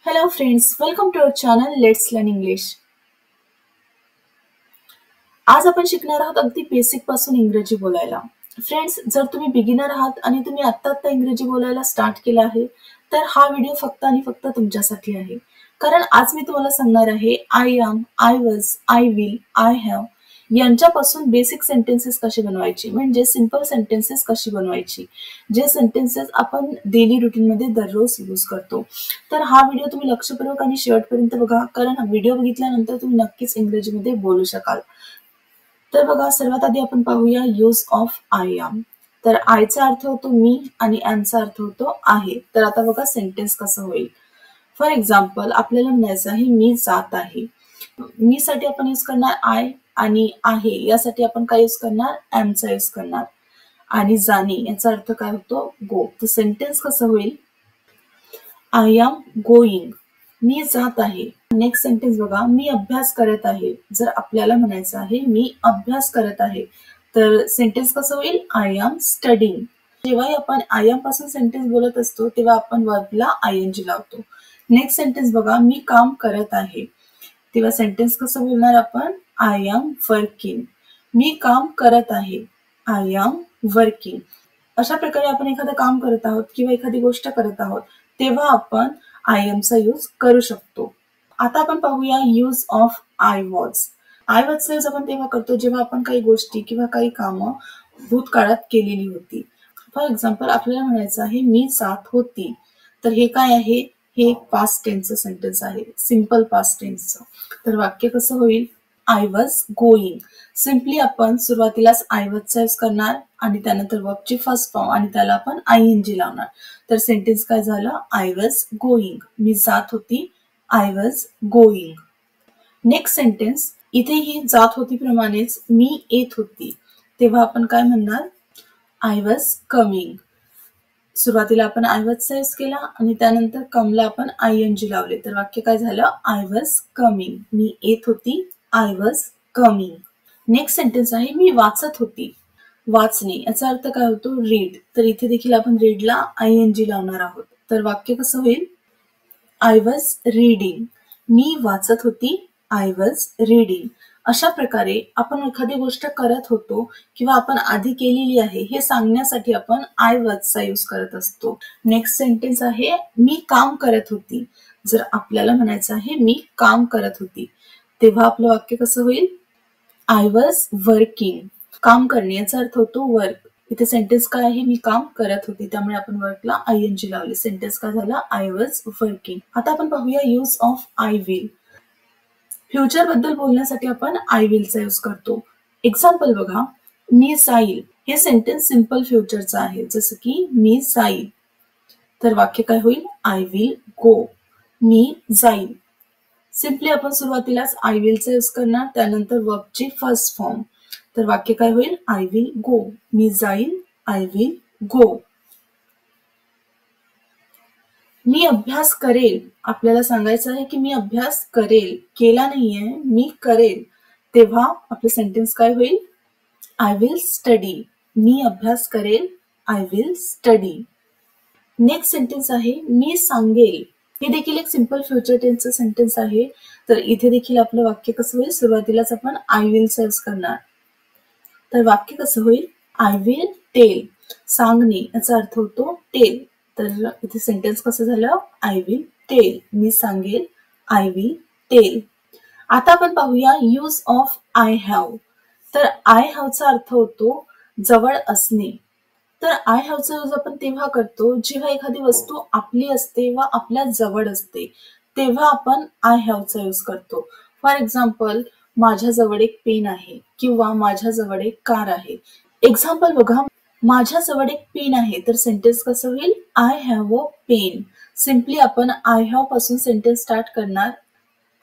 Hello friends, welcome to our channel Let's Learn English. आज आपण शिकणार आहोत अगदी बेसिक पासून इंग्रजी बोलायला. फ्रेंड्स, जर तुम्ही बिगिनर आहात आणि तुम्ही आत्ता इंग्रजी बोलायला स्टार्ट केलं आहे, तर हा व्हिडिओ फक्त आणि फक्त तुमच्यासाठी आहे. कारण आज मी तुम्हाला सांगणार आहे I am, I was, I will, I have यांच्यापासून बेसिक सेंटेन्सेस कसे बनवायचे, म्हणजे सिंपल सेंटेन्सेस कशी बनवायची, जे सेंटेन्सेस आपण डेली रुटीन मध्ये दररोज यूज करतो. तर हा व्हिडिओ तुम्ही लक्षपूर्वक आणि शेवटपर्यंत बघा, कारण हा व्हिडिओ बघितल्यानंतर तुम्ही नक्कीच इंग्रजीमध्ये बोलू शकाल. तर बघा, सर्वात आधी आपण पाहूया यूज ऑफ आय एम. तर आयचा अर्थ होतो मी आणि एमचा अर्थ होतो आहे. तर आता बघा सेंटेन्स कसं होईल. फॉर एक्झाम्पल, आपल्याला म्हणायचं आहे मी जात आहे. मी साठी आपण यूज करणार आय आणि आहे यासाठी आपण काय यूज करणार, एमचा यूज करणार. आणि जाणे याचा अर्थ काय होतो, गो. तर सेंटेन्स कसं होईल, आय एम गोईंग, मी जात आहे. नेक्स्ट सेंटेन्स बघा, मी अभ्यास करत आहे. जर आपल्याला म्हणायचं आहे मी अभ्यास करत आहे, तर सेंटेन्स कसं होईल, आय एम स्टडिंग. जेव्हाही आपण आय एम पासून सेंटेन्स बोलत असतो तेव्हा आपण वर्बला आयएनजी लावतो. नेक्स्ट सेंटेन्स बघा, मी काम करत आहे. तेव्हा सेंटेन्स कसं बोलणार आपण, आय एम वर्किंग. मी काम करत आहे, आय एम वर्किंग. अशा प्रकारे आपण एखादं काम करत आहोत किंवा एखादी गोष्ट करत आहोत तेव्हा आपण आय एमचा यूज करू शकतो. आता आपण पाहूया use of I was. I वॉजचा यूज आपण तेव्हा करतो जेव्हा आपण काही गोष्टी किंवा काही कामं भूतकाळात केलेली होती. फॉर एक्झाम्पल, आपल्याला म्हणायचं आहे मी जात होती. तर हे काय आहे, हे एक पास्ट टेन्सचं सेंटेन्स आहे, सिंपल पास्ट टेन्सचं. तर वाक्य कसं होईल, आय वॉज गोईंग. सिम्पली आपण सुरुवातीलाच आय वॉजचा यूज करणार आणि त्यानंतर वर्बची फर्स्ट फॉर्म आणि त्याला आपण आयएनजी लावणार. तर सेंटेन्स काय झालं, आय वॉज गोईंग, मी जात होती, I was going. Next sentence, इथेही जात होती प्रमाणेच मी येत होती. तेव्हा आपण काय म्हणणार, आय वॉज कमिंग. सुरुवातीला आपण आय वॉजचा यूज केला आणि त्यानंतर कमला आपण आयएनजी लावले. तर वाक्य काय झालं, आय वॉज कमिंग, मी येत होती, I was coming. Next sentence आहे मी वाचत होती. वाचणे याचा अर्थ काय होतो, रीड. तर इथे देखील आपण रीडला आयएनजी लावणार आहोत. तर वाक्य कसं होईल, आय वॉज रीडिंग, मी वाचत होती, आय वॉज रीडिंग. अशा प्रकारे आपण एखादी गोष्ट करत होतो किंवा आपण आधी केलेली आहे हे सांगण्यासाठी आपण आय वॉजचा यूज करत असतो. नेक्स्ट सेंटेन्स आहे मी काम करत होती. जर आपल्याला म्हणायचं आहे मी काम करत होती तेव्हा आपलं वाक्य कसं होईल, आय वॉज वर्किंग. काम करणे याचा अर्थ होतो वर्क. इथे सेंटेन्स काय आहे, मी काम करत होती, त्यामुळे आपण वर्कला आयएनजी लावले. सेंटेन्स काय झाला, आय वॉज वर्किंग. आता आपण पाहूया use of I will. Future बद्दल बोलण्यासाठी आपण आय विलचा यूज करतो. एक्झाम्पल बघा, मी जाईल. हे सेंटेन्स सिंपल फ्युचरचं आहे, जसं की मी जाईल. तर वाक्य काय होईल, आय विल गो, मी जाईल. सिम्पली आपण सुरुवातीलाच आय विलचा यूज करणार, त्यानंतर वर्बची फर्स्ट फॉर्म. तर वाक्य काय होईल, आय विल गो, मी जाईल, आय विल गो. मी अभ्यास करेल. आपल्याला सांगायचं आहे की मी अभ्यास करेल, केला नाहीये, मी करेल. तेव्हा आपलं सेंटेन्स काय होईल, आय विल स्टडी. मी अभ्यास करेल, I will study. Next sentence आहे मी सांगेल. हे देखील एक सिंपल फ्युचर टेन्सचं सेंटेन्स आहे. तर इथे देखील आपलं वाक्य कसं होईल, सुरुवातीलाच आपण आय विलचा यूज करणार. तर वाक्य कसं होईल, आय विल टेल. सांगणे याचा अर्थ होतो टेल. तर इथे सेंटेन्स कसं झालं, आय विल टेल, मी सांगेल, आय विल टेल. आता आपण पाहूया यूज ऑफ आय हॅव. तर आय हॅवचा अर्थ होतो जवळ असणे. तर आय हॅवचा यूज आपण तेव्हा करतो जेव्हा एखादी वस्तू आपली असते व आपल्या जवळ असते तेव्हा आपण आय हॅवचा यूज करतो. फॉर एक्झाम्पल, माझ्याजवळ एक पेन आहे किंवा माझ्याजवळ एक कार आहे. एक्झाम्पल बघा, माझ्याजवळ एक पेन आहे. तर सेंटेन्स कसं होईल, I have a pen. Simply आपण आय हॅव पासून सेंटेन्स स्टार्ट करणार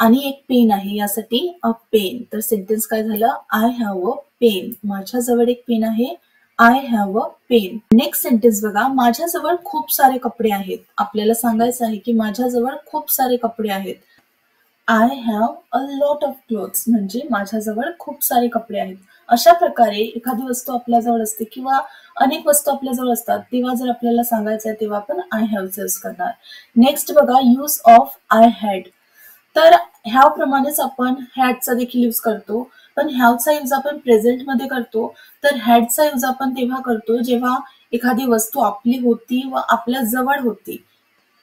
आणि एक पेन आहे यासाठी अ पेन. तर सेंटेन्स काय झालं, आय हॅव अ पेन. माझ्याजवळ एक पेन आहे, I have a pen. Next sentence बघा, माझ्याजवळ खूप सारे कपडे आहेत. आपल्याला सांगायचं आहे की माझ्याजवळ खूप सारे कपडे आहेत. I have a lot of clothes म्हणजे माझ्याजवळ खूप सारे कपडे आहेत. अशा प्रकारे एखादी वस्तू आपल्याजवळ असते किंवा अनेक वस्तू आपल्याजवळ असतात, तेव्हा जर आपल्याला सांगायचं आहे तेव्हा आपण आय हॅवचा यूज करणार. नेक्स्ट बघा यूज ऑफ आय हॅड. तर ह्या प्रमाणेच आपण हॅडचा देखील यूज करतो. पण हॅवचा यूज आपण प्रेझेंटमध्ये करतो, तर हॅडचा यूज आपण तेव्हा करतो जेव्हा एखादी वस्तू आपली होती व आपल्या जवळ होती.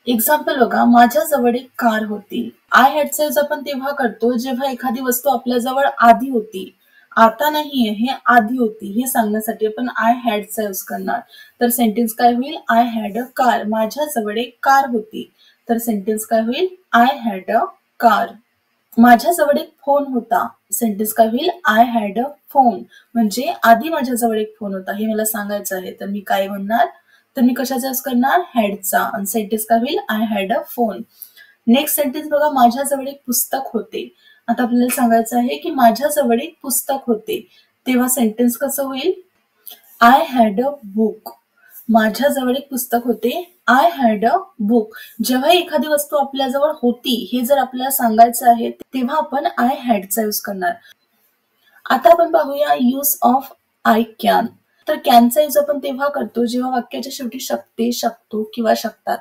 एक्झाम्पल बघा, माझ्याजवळ एक कार होती. आय हॅडचा यूज आपण तेव्हा करतो जेव्हा एखादी वस्तू आपल्याजवळ आधी होती. आता नाहीये, हे आधी होती हे सांगण्यासाठी आपण आय हॅडचा यूज करणार. तर सेंटेन्स काय होईल? I had a car. माझ्याजवळ एक कार होती. तर सेंटेन्स काय होईल? I had a car. माझ्याजवळ एक फोन होता. सेंटेन्स काय होईल? I had a phone. म्हणजे आधी माझ्याजवळ एक फोन होता हे मला सांगायचं आहे. तर मी काय म्हणणार? तर मी कशाचा यूज करणार? हॅडचा. आणि सेंटेन्स काय होईल? I had a phone. Next sentence बघा, माझ्याजवळ एक पुस्तक होते. आता आपल्याला सांगायचं आहे की माझ्याजवळ एक पुस्तक होते. तेव्हा सेंटेन्स कसं होईल? I had a book. माझ्याजवळ एक पुस्तक होते. I had a book. जेव्हा एखादी वस्तू आपल्याजवळ होती हे जर आपल्याला सांगायचं आहे तेव्हा आपण आय हॅडचा यूज करणार. आता आपण पाहूया यूज ऑफ आय कॅन. तर कॅनचा यूज आपण तेव्हा करतो जेव्हा वाक्याच्या शेवटी शकते, शकतो किंवा शकतात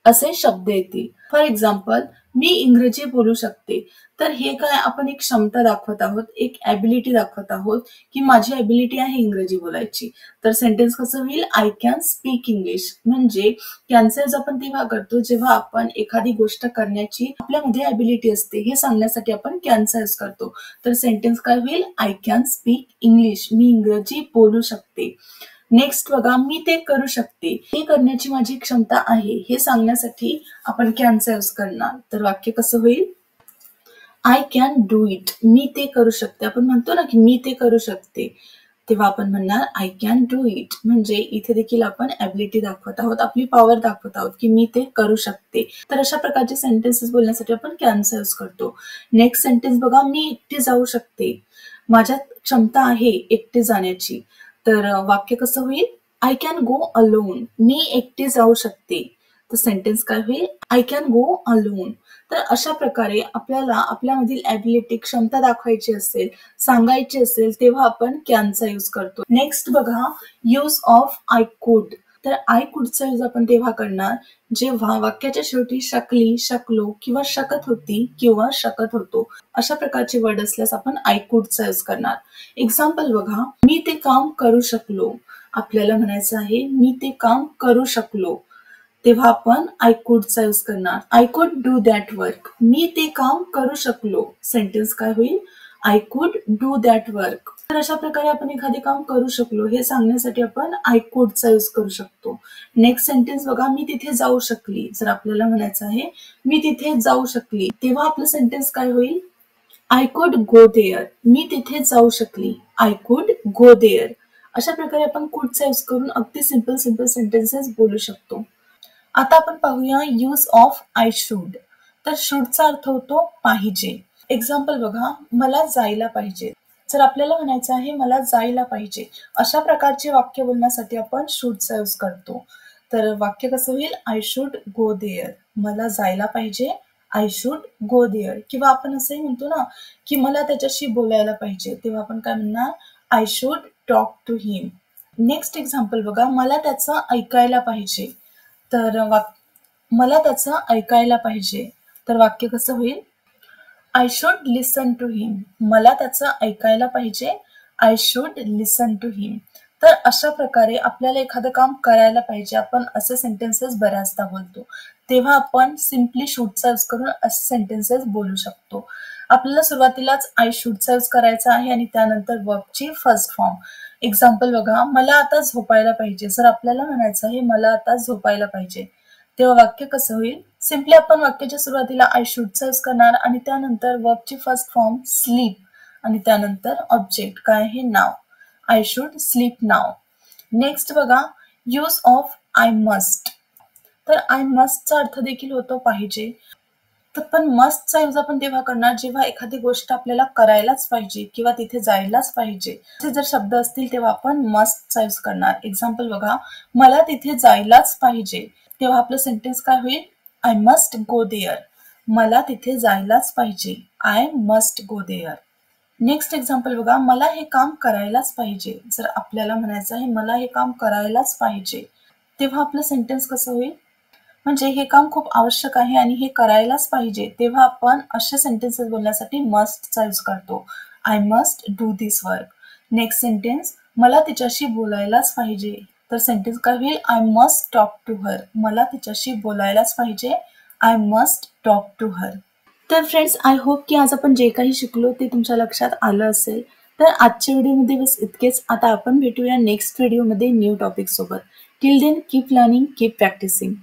असे शब्द येतील. फॉर एक्झाम्पल, मी इंग्रजी बोलू शकते. तर हे काय आपण एक क्षमता दाखवत आहोत, एक ॲबिलिटी दाखवत आहोत की माझी ॲबिलिटी आहे इंग्रजी बोलायची. तर सेंटेन्स कसं होईल? I can speak English. म्हणजे कॅनचा यूज आपण तेव्हा करतो जेव्हा आपण एखादी गोष्ट करण्याची आपल्यामध्ये ॲबिलिटी असते हे सांगण्यासाठी आपण कॅनचा यूज करतो. तर सेंटेन्स काय होईल? I can speak English. मी इंग्रजी बोलू शकते. नेक्स्ट बघा, मी ते करू शकते. ते करण्याची माझी क्षमता आहे हे सांगण्यासाठी आपण कॅनचा यूज करणार. तर वाक्य कसं होईल? I can do it. मी ते करू शकते. आपण म्हणतो ना की मी ते करू शकते. तेव्हा आपण म्हणणार आय कॅन डू इट. म्हणजे इथे देखील आपण ॲबिलिटी दाखवत आहोत, आपली पॉवर दाखवत आहोत की मी ते करू शकते. तर अशा प्रकारचे सेंटेन्सेस बोलण्यासाठी आपण कॅनचा यूज करतो. नेक्स्ट सेंटेन्स बघा, मी एकटी जाऊ शकते. माझ्यात क्षमता आहे एकटी जाण्याची. तर वाक्य कसं होईल? I can go alone. मी एकटी जाऊ शकते. तर सेंटेन्स काय होईल? I can go alone. तर अशा प्रकारे आपल्याला आपल्यामधील ॲबिलिटी, क्षमता दाखवायची असेल, सांगायची असेल तेव्हा आपण कॅनचा यूज करतो. नेक्स्ट बघा, यूज ऑफ आय कुड. तर आय कुडचा यूज आपण तेव्हा करणार जेव्हा वाक्याच्या शेवटी शकली, शकलो किंवा शकत होती किंवा शकत होतो अशा प्रकारचे वर्ड असल्यास आपण आय कुडचा यूज करणार. एक्झाम्पल बघा, मी ते काम करू शकलो. आपल्याला म्हणायचं आहे मी ते काम करू शकलो. तेव्हा आपण आय कुडचा यूज करणार. I could do that work. मी ते काम करू शकलो. सेंटेन्स काय होईल? I could do that work. तर अशा प्रकारे आपण एखादे काम करू शकलो हे सांगण्यासाठी आपण आय कुडचा यूज करू शकतो. नेक्स्ट सेंटेन्स बघा, मी तिथे जाऊ शकली. जर आपल्याला म्हणायचं आहे मी तिथे जाऊ शकली तेव्हा आपलं सेंटेन्स काय होईल? I could go there. मी तिथे जाऊ शकली. I could go there. अशा प्रकारे आपण कुडचा यूज करून अगदी सिंपल सिंपल सेंटेन्सेस बोलू शकतो. आता आपण पाहूया यूज ऑफ आय शुड. तर शुडचा अर्थ होतो पाहिजे. एक्झाम्पल बघा, मला जायला पाहिजे. जर आपल्याला म्हणायचं आहे मला जायला पाहिजे अशा प्रकारचे वाक्य बोलण्यासाठी आपण शुडचा यूज करतो. तर वाक्य कसं होईल? I should go there. मला जायला पाहिजे. I should go there. किंवा आपण असंही म्हणतो ना की मला त्याच्याशी बोलायला पाहिजे तेव्हा आपण काय म्हणणार? I should talk to him. Next example बघा, मला त्याचं ऐकायला पाहिजे. तर मला त्याचं ऐकायला पाहिजे. तर वाक्य कसं होईल? आय शुड लिसन टू हिम. मला त्याचं ऐकायला पाहिजे. आय शुड लिसन टू हिम. तर अशा प्रकारे आपल्याला एखादं काम करायला पाहिजे. आपण असे सेंटेन्सेस बऱ्याचदा बोलतो. तेव्हा आपण सिम्पली शुडचा यूज करून असे सेंटेन्सेस बोलू शकतो. आपल्याला सुरुवातीलाच आय शुडचा यूज करायचा आहे आणि त्यानंतर वर्बची फर्स्ट फॉर्म. एक्झाम्पल बघा, मला आता झोपायला पाहिजे. जर आपल्याला म्हणायचं आहे मला आता झोपायला पाहिजे तेव्हा वाक्य कसं होईल? सिम्पली आपण वाक्याच्या सुरुवातीला आय शुडचा यूज करणार आणि त्यानंतर वर्बची फर्स्ट फॉर्म स्लीप आणि त्यानंतर ऑब्जेक्ट काय आहे? Now. I should sleep now. Next बघा, यूज ऑफ आय मस्ट. तर आय मस्टचा अर्थ देखील होतो पाहिजे. तर पण मस्टचा यूज आपण तेव्हा करणार जेव्हा एखादी गोष्ट आपल्याला करायलाच पाहिजे किंवा तिथे जायलाच पाहिजे असे जर शब्द असतील तेव्हा आपण मस्टचा यूज करणार. एक्झाम्पल बघा, मला तिथे जायलाच पाहिजे तेव्हा आपलं सेंटेन्स काय होईल? I must go there. मला तिथे जायलाच पाहिजे. I must go there. Next example बघा, मला हे काम करायलाच पाहिजे. जर आपल्याला म्हणायचं आहे मला हे काम करायलाच पाहिजे, तेव्हा आपलं सेंटेन्स कसं होईल? म्हणजे हे काम खूप आवश्यक आहे आणि हे करायलाच पाहिजे, तेव्हा आपण अशा सेंटेन्सेस बोलण्यासाठी मस्टचा यूज करतो. I must do this work. Next sentence, मला तिच्याशी बोलायलाच पाहिजे. तर सेंटेन्स काय होईल? I must talk to her. मला तिच्याशी बोलायलाच पाहिजे. I must talk to her. तर फ्रेंड्स, आय होप की आज आपण जे काही शिकलो ते तुमच्या लक्षात आलं असेल. तर आजच्या व्हिडिओमध्ये बस इतकेच. आता आपण भेटूया नेक्स्ट व्हिडिओमध्ये न्यू टॉपिक सोबत. Till then keep learning, keep practising.